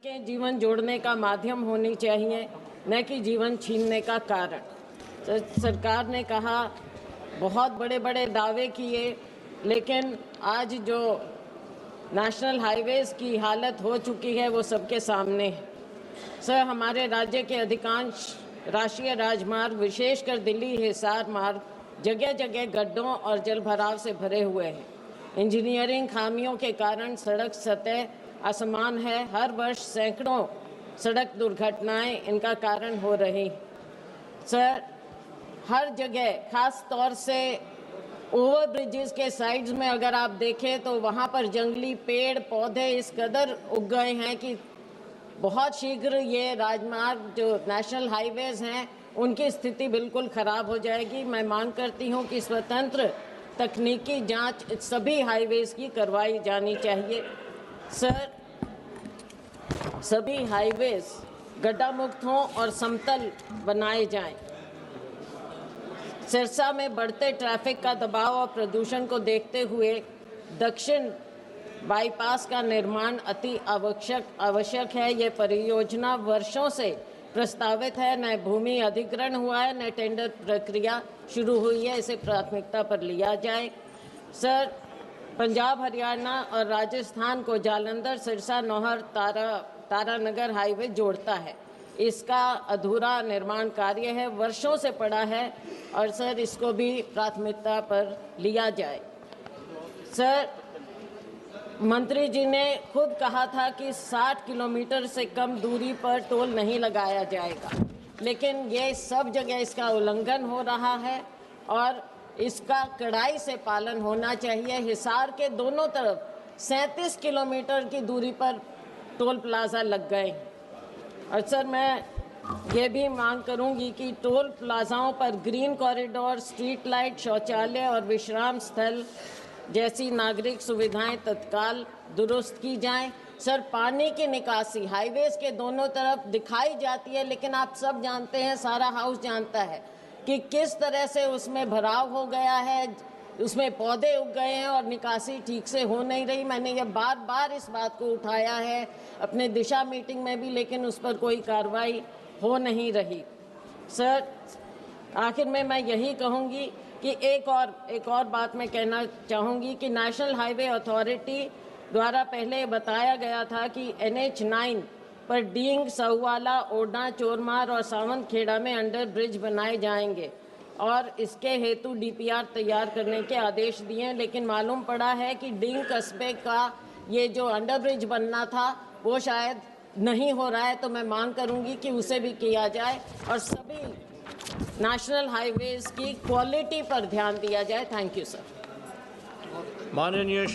सड़कें जीवन जोड़ने का माध्यम होनी चाहिए, न कि जीवन छीनने का कारण। सरकार ने कहा, बहुत बड़े बड़े दावे किए, लेकिन आज जो नेशनल हाईवेज़ की हालत हो चुकी है वो सबके सामने है। सर, हमारे राज्य के अधिकांश राष्ट्रीय राजमार्ग, विशेषकर दिल्ली हिसार मार्ग, जगह जगह गड्ढों और जलभराव से भरे हुए हैं। इंजीनियरिंग खामियों के कारण सड़क सतह असमान है। हर वर्ष सैकड़ों सड़क दुर्घटनाएं इनका कारण हो रही। सर, हर जगह, खास तौर से ओवर ब्रिजेस के साइड्स में अगर आप देखें तो वहाँ पर जंगली पेड़ पौधे इस कदर उग गए हैं कि बहुत शीघ्र ये राजमार्ग जो नेशनल हाईवेज़ हैं उनकी स्थिति बिल्कुल ख़राब हो जाएगी। मैं मांग करती हूँ कि स्वतंत्र तकनीकी जांच सभी हाईवेज़ की करवाई जानी चाहिए। सर, सभी हाईवेज़ गड्ढा मुक्त हों और समतल बनाए जाएं। सिरसा में बढ़ते ट्रैफिक का दबाव और प्रदूषण को देखते हुए दक्षिण बाईपास का निर्माण अति आवश्यक है। ये परियोजना वर्षों से प्रस्तावित है, न भूमि अधिग्रहण हुआ है, न टेंडर प्रक्रिया शुरू हुई है। इसे प्राथमिकता पर लिया जाए। सर, पंजाब, हरियाणा और राजस्थान को जालंधर, सिरसा, नौहर, तारानगर हाईवे जोड़ता है। इसका अधूरा निर्माण कार्य है, वर्षों से पड़ा है, और सर इसको भी प्राथमिकता पर लिया जाए। सर, मंत्री जी ने खुद कहा था कि 60 किलोमीटर से कम दूरी पर टोल नहीं लगाया जाएगा, लेकिन ये सब जगह इसका उल्लंघन हो रहा है और इसका कड़ाई से पालन होना चाहिए। हिसार के दोनों तरफ 37 किलोमीटर की दूरी पर टोल प्लाजा लग गए। और सर, मैं ये भी मांग करूंगी कि टोल प्लाजाओं पर ग्रीन कॉरिडोर, स्ट्रीट लाइट, शौचालय और विश्राम स्थल जैसी नागरिक सुविधाएं तत्काल दुरुस्त की जाएं। सर, पानी की निकासी हाईवेज़ के दोनों तरफ दिखाई जाती है, लेकिन आप सब जानते हैं, सारा हाउस जानता है कि किस तरह से उसमें भराव हो गया है, उसमें पौधे उग गए हैं और निकासी ठीक से हो नहीं रही। मैंने ये बार बार इस बात को उठाया है अपने दिशा मीटिंग में भी, लेकिन उस पर कोई कार्रवाई हो नहीं रही। सर, आखिर में मैं यही कहूँगी कि एक और बात मैं कहना चाहूँगी कि नेशनल हाईवे अथॉरिटी द्वारा पहले बताया गया था कि NH 9 पर डींग, सहुवाला, ओडा, चोरमार और सावंतखेड़ा में अंडर ब्रिज बनाए जाएंगे और इसके हेतु DPR तैयार करने के आदेश दिए, लेकिन मालूम पड़ा है कि डींग कस्बे का ये जो अंडर ब्रिज बनना था वो शायद नहीं हो रहा है। तो मैं मांग करूंगी कि उसे भी किया जाए और सभी नेशनल हाईवेज़ की क्वालिटी पर ध्यान दिया जाए। Thank you sir. माननीय